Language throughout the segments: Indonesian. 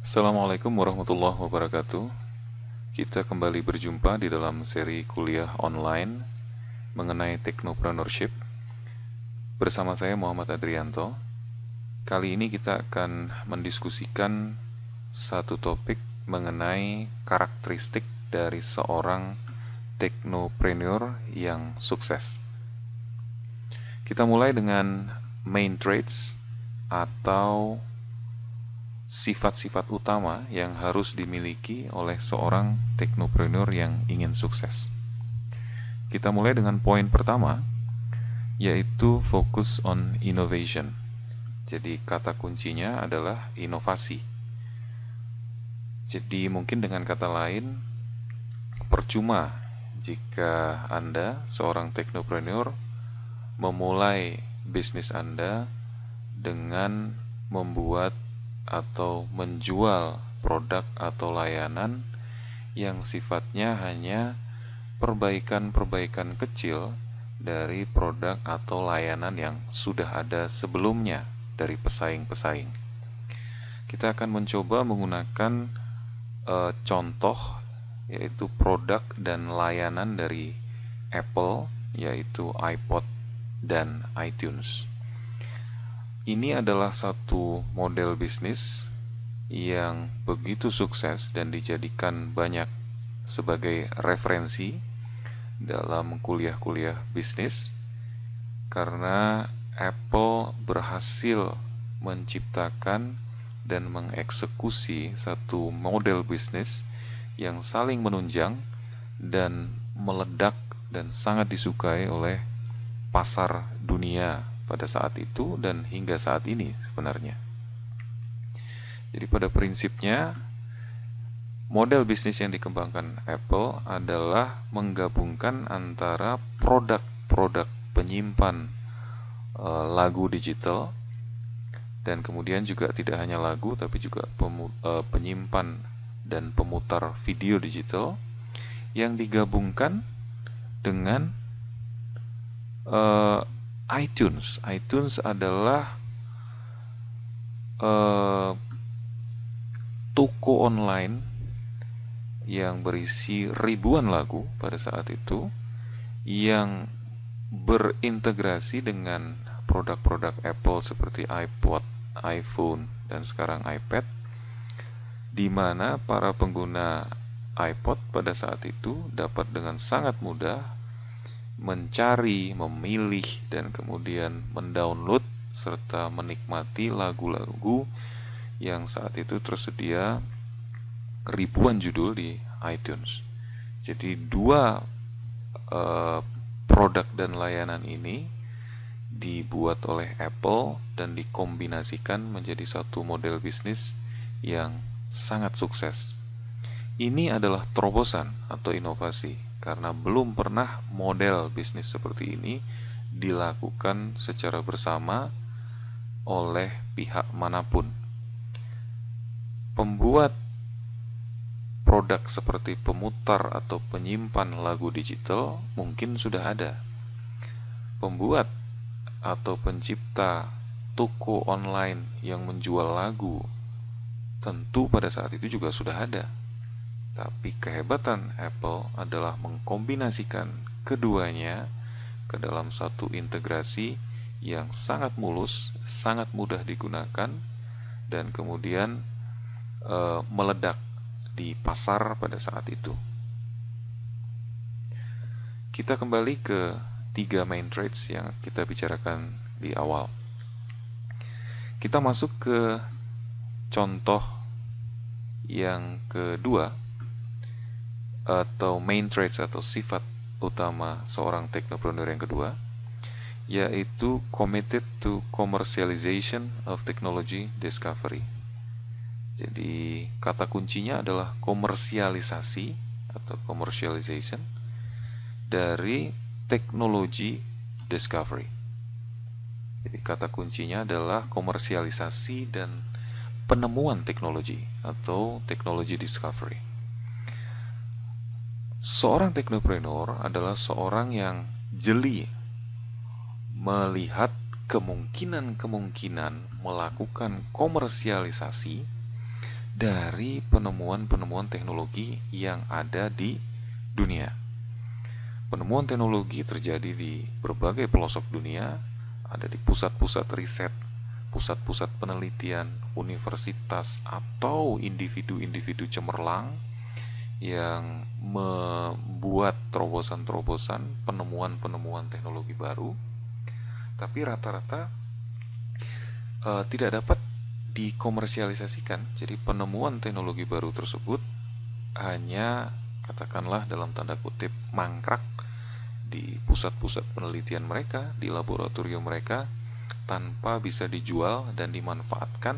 Assalamualaikum warahmatullahi wabarakatuh. Kita kembali berjumpa di dalam seri kuliah online mengenai teknopreneurship bersama saya Muhammad Adrianto. Kali ini kita akan mendiskusikan satu topik mengenai karakteristik dari seorang teknopreneur yang sukses. Kita mulai dengan main traits atau sifat-sifat utama yang harus dimiliki oleh seorang teknopreneur yang ingin sukses. Kita mulai dengan poin pertama, yaitu focus on innovation. Jadi kata kuncinya adalah inovasi. Jadi mungkin dengan kata lain, percuma jika Anda, seorang teknopreneur, memulai bisnis Anda dengan membuat atau menjual produk atau layanan yang sifatnya hanya perbaikan-perbaikan kecil dari produk atau layanan yang sudah ada sebelumnya dari pesaing-pesaing. Kita akan mencoba menggunakan contoh, yaitu produk dan layanan dari Apple, yaitu iPod dan iTunes. Ini adalah satu model bisnis yang begitu sukses dan dijadikan banyak sebagai referensi dalam kuliah-kuliah bisnis, karena Apple berhasil menciptakan dan mengeksekusi satu model bisnis yang saling menunjang dan meledak dan sangat disukai oleh pasar dunia pada saat itu dan hingga saat ini sebenarnya. Jadi pada prinsipnya, model bisnis yang dikembangkan Apple adalah menggabungkan antara produk-produk penyimpan lagu digital, dan kemudian juga tidak hanya lagu tapi juga penyimpan dan pemutar video digital yang digabungkan dengan iTunes. iTunes adalah toko online yang berisi ribuan lagu pada saat itu, yang berintegrasi dengan produk-produk Apple seperti iPod, iPhone, dan sekarang iPad, di mana para pengguna iPod pada saat itu dapat dengan sangat mudah mencari, memilih, dan kemudian mendownload serta menikmati lagu-lagu yang saat itu tersedia ribuan judul di iTunes. Jadi dua produk dan layanan ini dibuat oleh Apple dan dikombinasikan menjadi satu model bisnis yang sangat sukses. Ini adalah terobosan atau inovasi, karena belum pernah model bisnis seperti ini dilakukan secara bersama oleh pihak manapun. Pembuat produk seperti pemutar atau penyimpan lagu digital mungkin sudah ada. Pembuat atau pencipta toko online yang menjual lagu tentu pada saat itu juga sudah ada. Tapi kehebatan Apple adalah mengkombinasikan keduanya ke dalam satu integrasi yang sangat mulus, sangat mudah digunakan, dan kemudian meledak di pasar pada saat itu. Kita kembali ke 3 main traits yang kita bicarakan di awal. Kita masuk ke contoh yang kedua, atau main traits atau sifat utama seorang teknopreneur yang kedua, yaitu committed to commercialization of technology discovery. Jadi kata kuncinya adalah komersialisasi atau commercialization dari teknologi discovery. Jadi kata kuncinya adalah komersialisasi dan penemuan teknologi atau teknologi discovery. Seorang teknopreneur adalah seorang yang jeli melihat kemungkinan-kemungkinan melakukan komersialisasi dari penemuan-penemuan teknologi yang ada di dunia. Penemuan teknologi terjadi di berbagai pelosok dunia, ada di pusat-pusat riset, pusat-pusat penelitian, universitas, atau individu-individu cemerlang yang membuat terobosan-terobosan, penemuan-penemuan teknologi baru, tapi rata-rata tidak dapat dikomersialisasikan. Jadi penemuan teknologi baru tersebut hanya, katakanlah dalam tanda kutip, mangkrak di pusat-pusat penelitian mereka, di laboratorium mereka, tanpa bisa dijual dan dimanfaatkan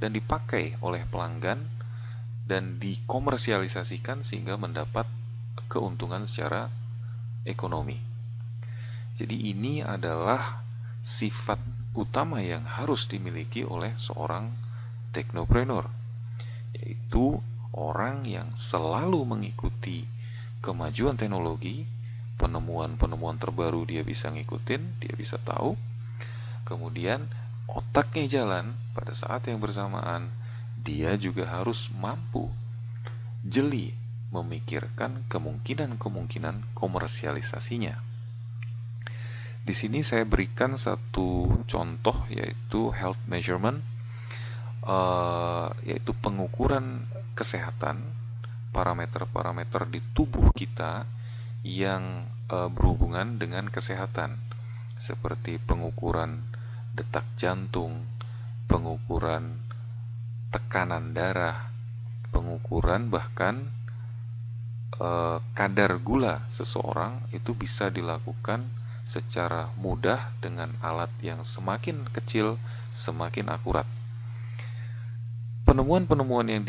dan dipakai oleh pelanggan dan dikomersialisasikan sehingga mendapat keuntungan secara ekonomi. Jadi ini adalah sifat utama yang harus dimiliki oleh seorang teknopreneur, yaitu orang yang selalu mengikuti kemajuan teknologi, penemuan-penemuan terbaru dia bisa ngikutin, dia bisa tahu, kemudian otaknya jalan pada saat yang bersamaan, dia juga harus mampu jeli memikirkan kemungkinan-kemungkinan komersialisasinya. Di sini saya berikan satu contoh, yaitu health measurement, yaitu pengukuran kesehatan, parameter-parameter di tubuh kita yang berhubungan dengan kesehatan, seperti pengukuran detak jantung, pengukuran tekanan darah, pengukuran bahkan kadar gula seseorang itu bisa dilakukan secara mudah dengan alat yang semakin kecil, semakin akurat. Penemuan-penemuan yang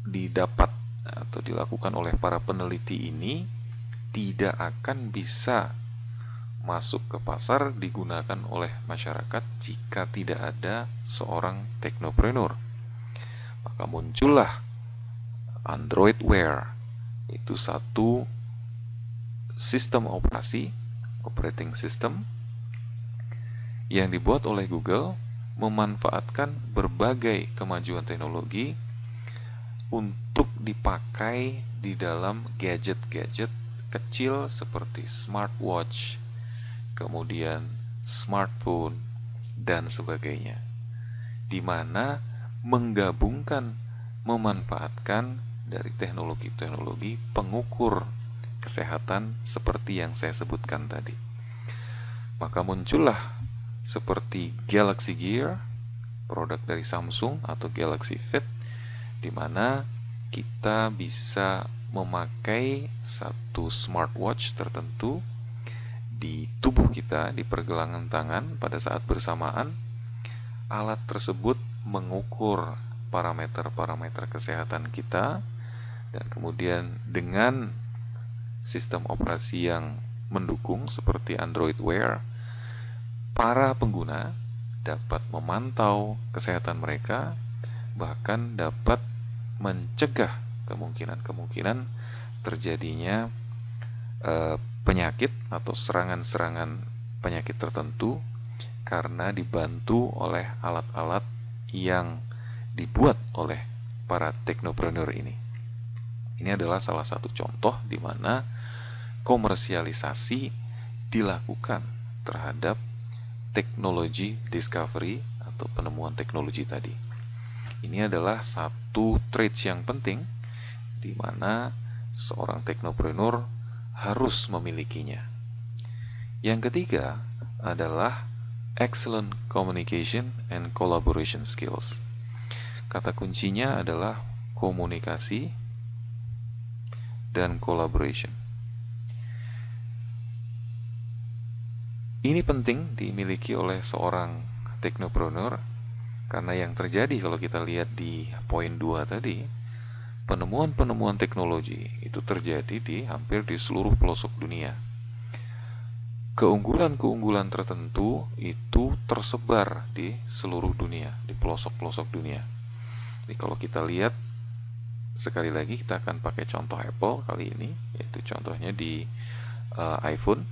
didapat atau dilakukan oleh para peneliti ini tidak akan bisa masuk ke pasar digunakan oleh masyarakat jika tidak ada seorang teknopreneur. Maka muncullah Android Wear, itu satu sistem operasi, operating system, yang dibuat oleh Google memanfaatkan berbagai kemajuan teknologi untuk dipakai di dalam gadget-gadget kecil seperti smartwatch, kemudian smartphone, dan sebagainya, di mana menggabungkan, memanfaatkan dari teknologi-teknologi pengukur kesehatan seperti yang saya sebutkan tadi. Maka muncullah seperti Galaxy Gear, produk dari Samsung, atau Galaxy Fit, di mana kita bisa memakai satu smartwatch tertentu di tubuh kita, di pergelangan tangan pada saat bersamaan. Alat tersebut mengukur parameter-parameter kesehatan kita, dan kemudian dengan sistem operasi yang mendukung seperti Android Wear, para pengguna dapat memantau kesehatan mereka, bahkan dapat mencegah kemungkinan-kemungkinan terjadinya penyakit atau serangan-serangan penyakit tertentu karena dibantu oleh alat-alat yang dibuat oleh para teknopreneur ini. Ini adalah salah satu contoh di mana komersialisasi dilakukan terhadap teknologi discovery atau penemuan teknologi tadi. Ini adalah satu traits yang penting di mana seorang teknopreneur harus memilikinya. Yang ketiga adalah excellent communication and collaboration skills. Kata kuncinya adalah komunikasi dan collaboration. Ini penting dimiliki oleh seorang teknopreneur karena yang terjadi kalau kita lihat di poin 2 tadi, penemuan-penemuan teknologi itu terjadi di hampir di seluruh pelosok dunia. Keunggulan-keunggulan tertentu itu tersebar di seluruh dunia, di pelosok-pelosok dunia. Jadi kalau kita lihat, sekali lagi kita akan pakai contoh Apple kali ini, yaitu contohnya di iPhone.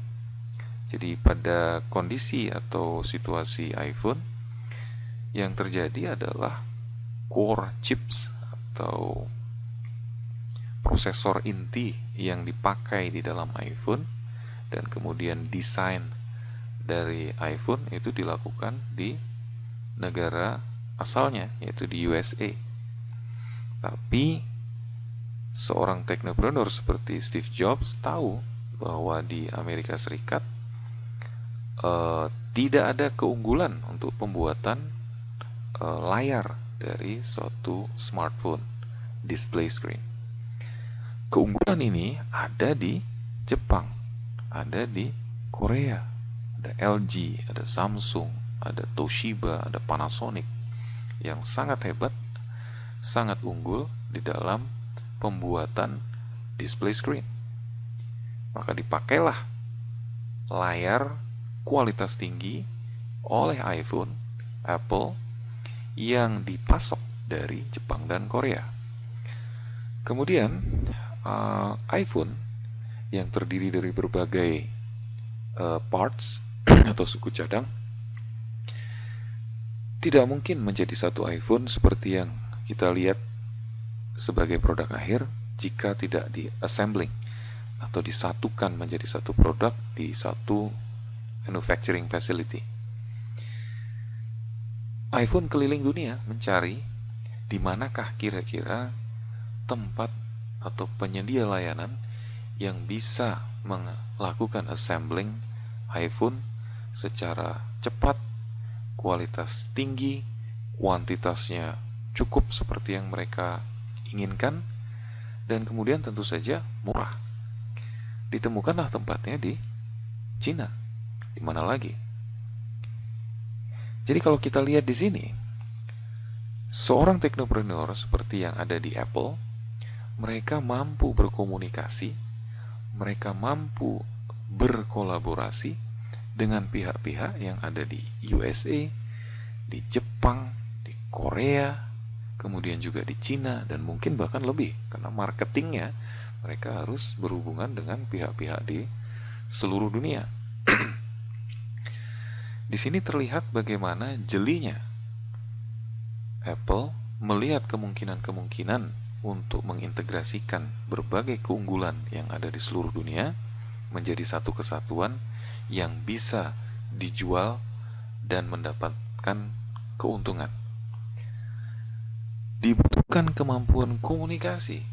Jadi pada kondisi atau situasi iPhone, yang terjadi adalah core chips atau prosesor inti yang dipakai di dalam iPhone, dan kemudian desain dari iPhone itu dilakukan di negara asalnya, yaitu di USA. Tapi seorang teknopreneur seperti Steve Jobs tahu bahwa di Amerika Serikat tidak ada keunggulan untuk pembuatan layar dari suatu smartphone display screen. Keunggulan ini ada di Jepang, ada di Korea, ada LG, ada Samsung, ada Toshiba, ada Panasonic yang sangat hebat, sangat unggul di dalam pembuatan display screen. Maka dipakailah layar kualitas tinggi oleh iPhone, Apple, yang dipasok dari Jepang dan Korea. Kemudian iPhone yang terdiri dari berbagai parts atau suku cadang tidak mungkin menjadi satu iPhone seperti yang kita lihat sebagai produk akhir jika tidak di-assembling atau disatukan menjadi satu produk di satu manufacturing facility. iPhone keliling dunia mencari di manakah kira-kira tempat atau penyedia layanan yang bisa melakukan assembling iPhone secara cepat, kualitas tinggi, kuantitasnya cukup seperti yang mereka inginkan, dan kemudian tentu saja murah. Ditemukanlah tempatnya di Cina. Di mana lagi? Jadi kalau kita lihat di sini, seorang teknopreneur seperti yang ada di Apple, mereka mampu berkomunikasi, mereka mampu berkolaborasi dengan pihak-pihak yang ada di USA, di Jepang, di Korea, kemudian juga di Cina, dan mungkin bahkan lebih, karena marketingnya mereka harus berhubungan dengan pihak-pihak di seluruh dunia. Di sini terlihat bagaimana jelinya Apple melihat kemungkinan-kemungkinan untuk mengintegrasikan berbagai keunggulan yang ada di seluruh dunia menjadi satu kesatuan yang bisa dijual dan mendapatkan keuntungan. Dibutuhkan kemampuan komunikasi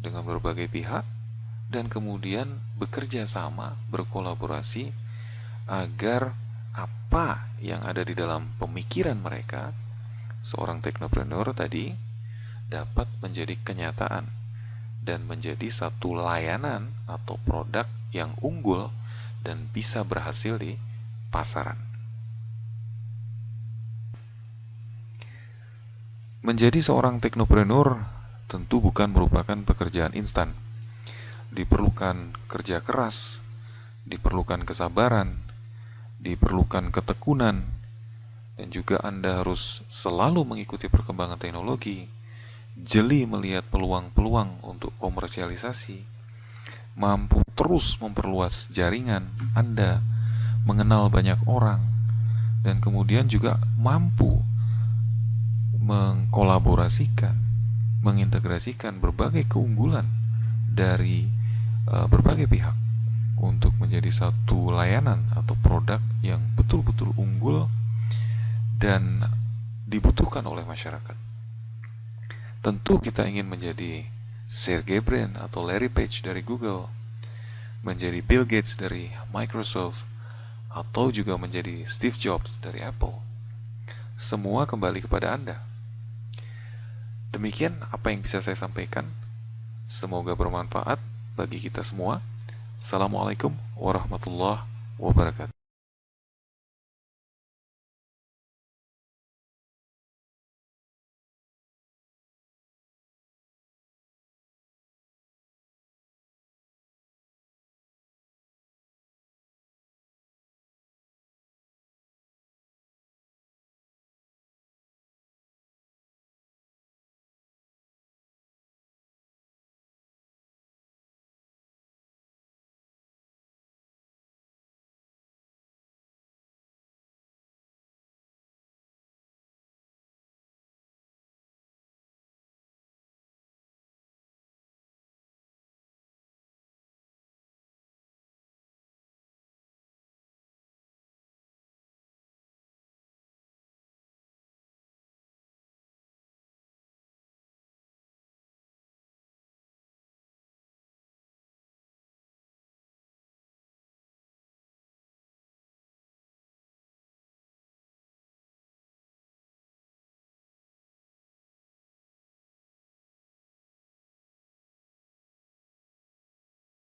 dengan berbagai pihak dan kemudian bekerja sama, berkolaborasi agar apa yang ada di dalam pemikiran mereka, seorang teknopreneur tadi, dapat menjadi kenyataan dan menjadi satu layanan atau produk yang unggul dan bisa berhasil di pasaran. Menjadi seorang teknopreneur tentu bukan merupakan pekerjaan instan. Diperlukan kerja keras, diperlukan kesabaran, diperlukan ketekunan, dan juga Anda harus selalu mengikuti perkembangan teknologi, jeli melihat peluang-peluang untuk komersialisasi, mampu terus memperluas jaringan Anda, mengenal banyak orang, dan kemudian juga mampu mengkolaborasikan, mengintegrasikan berbagai keunggulan dari berbagai pihak untuk menjadi satu layanan atau produk yang betul-betul unggul dan dibutuhkan oleh masyarakat. Tentu kita ingin menjadi Sergey Brin atau Larry Page dari Google, menjadi Bill Gates dari Microsoft, atau juga menjadi Steve Jobs dari Apple. Semua kembali kepada Anda. Demikian apa yang bisa saya sampaikan. Semoga bermanfaat bagi kita semua. Assalamualaikum warahmatullahi wabarakatuh.